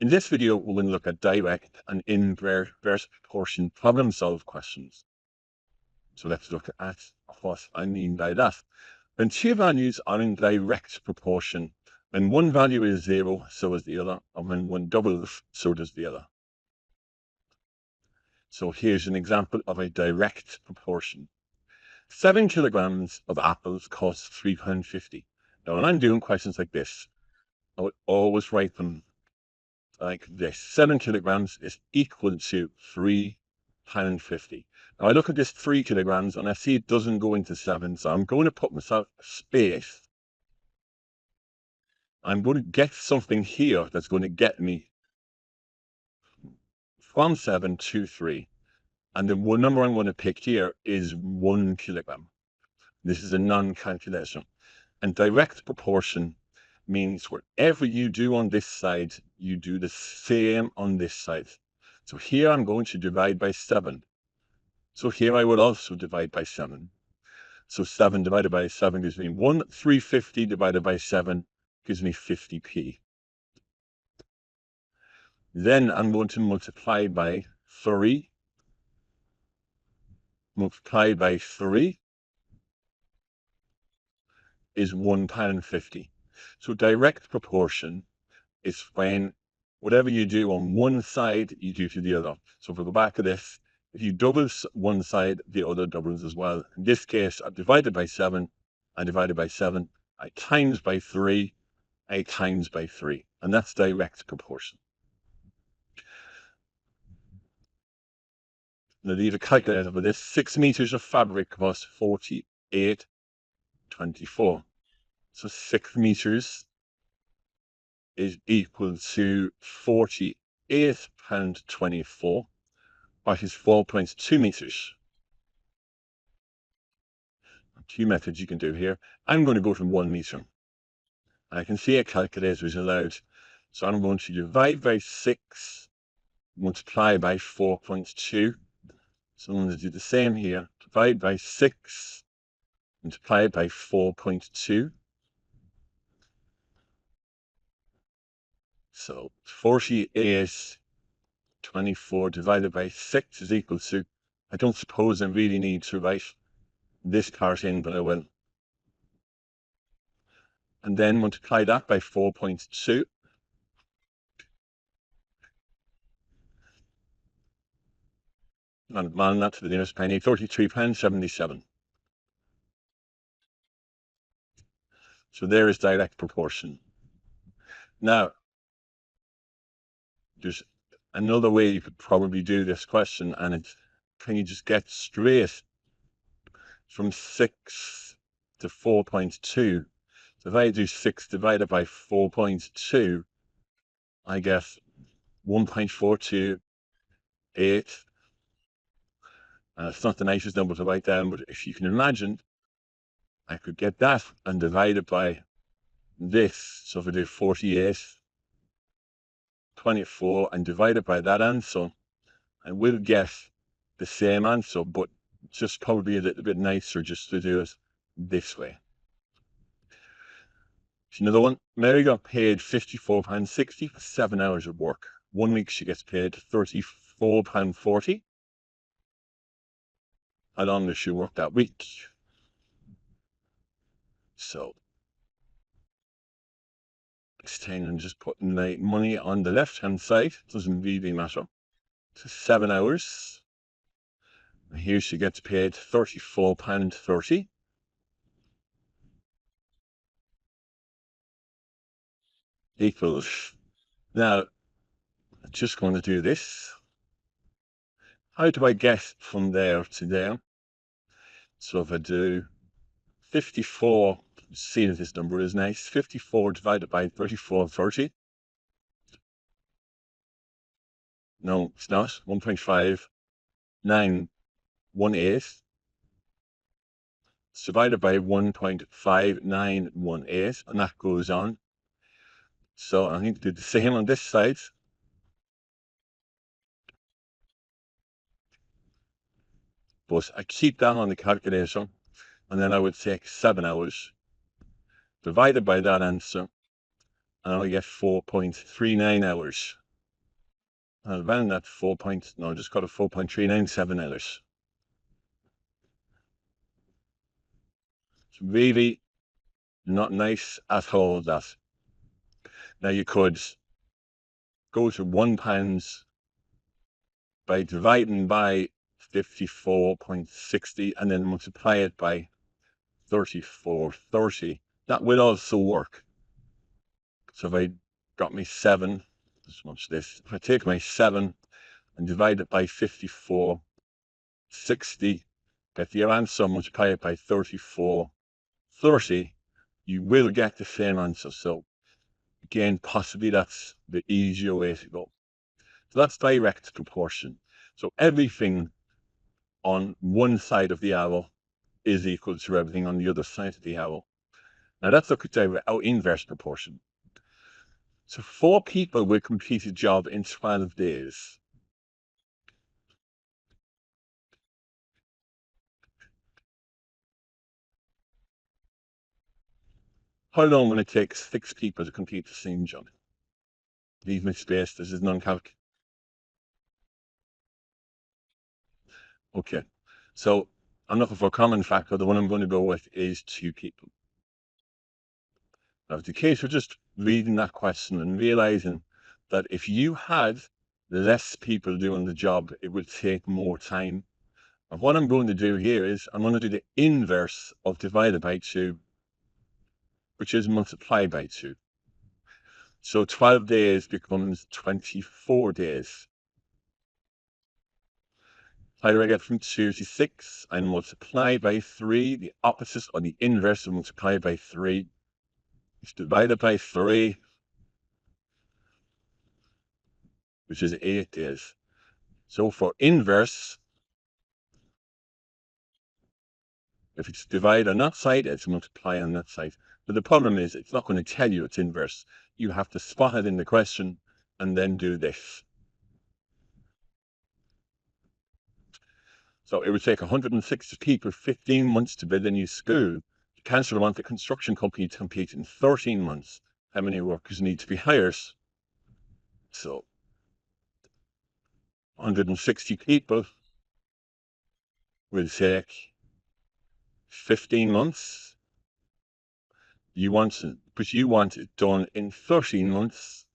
In this video, we're going to look at direct and inverse proportion problem solve questions. So let's look at what I mean by that. When two values are in direct proportion, when one value is 0, so is the other, and when one doubles, so does the other. So here's an example of a direct proportion. 7 kilograms of apples cost £3.50. Now, when I'm doing questions like this, I would always write them like this. 7 kilograms is equal to £3.50. Now I look at this 3 kilograms and I see it doesn't go into 7, so I'm going to put myself a space. I'm going to get something here that's going to get me from 7 to 3. And the one number I'm going to pick here is 1 kilogram. This is a non-calculation. And direct proportion means whatever you do on this side, you do the same on this side. So here I'm going to divide by 7. So here I would also divide by 7. So 7 divided by 7 gives me 1. 350 divided by 7 gives me 50p. Then I'm going to multiply by 3. Multiply by 3 is £1.50. So direct proportion is when whatever you do on one side, you do to the other. So for the back of this, if you double one side, the other doubles as well. In this case, I've divided by 7, I divided by 7, I times by 3, I times by 3. And that's direct proportion. Now leave a calculator for this. 6 meters of fabric costs 48.24. So 6 meters is equal to £48.24, which is 4.2 meters. 2 methods you can do here. I'm going to go from 1 meter. I can see a calculator is allowed. So I'm going to divide by 6, multiply by 4.2. So I'm going to do the same here. Divide by 6, multiply by 4.2. So 48.24 divided by 6 is equal to, I don't suppose I really need to write this part in, but I will. And then multiply that by 4.2. And round that to the nearest penny, £33.77. So there is direct proportion. Now, there's another way you could probably do this question, and it's, can you just get straight from 6 to 4.2? So if I do 6 divided by 4.2, I get 1.428. It's not the nicest number to write down, but if you can imagine, I could get that and divide it by this. So if I do 48.24 and divide it by that answer, I will get the same answer, but just probably a little bit nicer just to do it this way. Another one, Mary got paid £54.60 for 7 hours of work. 1 week she gets paid £34.40. How long does she work that week? So extend and just putting the money on the left hand side, doesn't really matter. So 7 hours. And here she gets paid £34.30. Equals. Now, I'm just going to do this. How do I get from there to there? So if I do 54, see that this number is nice, 54 divided by 34.30. No, it's not. 1.591 1/8. It's divided by 1.5918, and that goes on. So I need to do the same on this side. But I keep that on the calculator, and then I would take 7 hours divided by that answer, and I get 4.39 hours. I'll round that just got a 4.397 Ellers. It's really not nice at all, that. Now you could go to £1 by dividing by 54.60 and then multiply it by 34.30. That will also work. So if I got me 7, as much this, if I take my 7 and divide it by 54.60, get the answer, multiply it by 34.30, you will get the same answer. So again, possibly that's the easier way to go. So that's direct proportion. So everything on one side of the arrow is equal to everything on the other side of the arrow. Now let's look at inverse proportion. So 4 people will complete a job in 12 days. How long will it take 6 people to complete the same job? Leave me space, this is non-calc. Okay, so I'm looking for a common factor. The one I'm going to go with is 2 people. Now, it's the case of just reading that question and realizing that if you had less people doing the job, it would take more time. And what I'm going to do here is I'm going to do the inverse of divided by 2, which is multiply by 2. So 12 days becomes 24 days. How do I get from 2 to 6? I multiply by 3. The opposite or the inverse of multiply by 3 is divided by 3, which is 8 days. So for inverse, if it's divide on that side, it's multiply on that side. But the problem is it's not going to tell you it's inverse. You have to spot it in the question and then do this. So it would take 160 people 15 months to build a new school. The council want the construction company to complete in 13 months. How many workers need to be hired? So 160 people will take 15 months. You want it done in 13 months.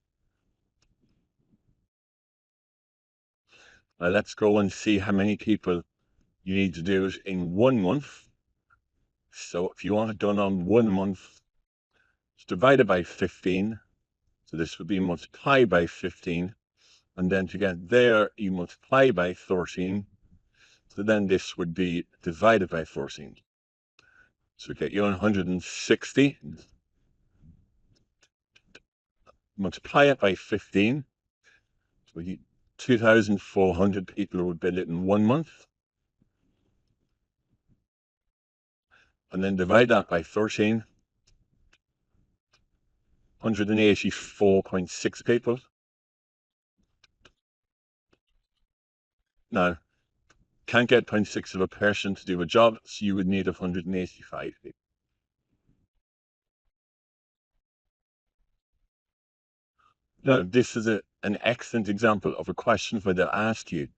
Now let's go and see how many people you need to do it in 1 month. So if you want it done on 1 month, it's divided by 15. So this would be multiplied by 15. And then to get there, you multiply by 13. So then this would be divided by 13. So we get you 160. Multiply it by 15. So 2,400 people would build it in 1 month. And then divide that by 13. 184.6 people. Now, can't get 0.6 of a person to do a job, so you would need 185 people. Now, this is an excellent example of a question where they'll ask you,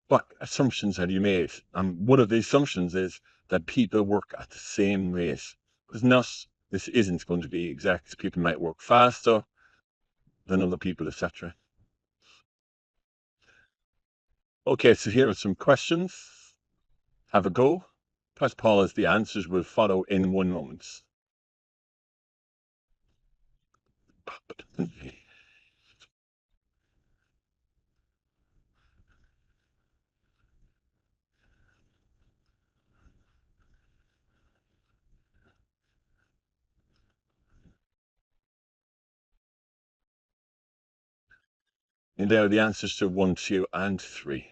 what assumptions have you made? And one of the assumptions is that people work at the same rate. This isn't going to be exact. People might work faster than other people, etc. Okay, so here are some questions. Have a go. Press pause. The answers will follow in 1 moment. And there are the answers to 1, 2, and 3.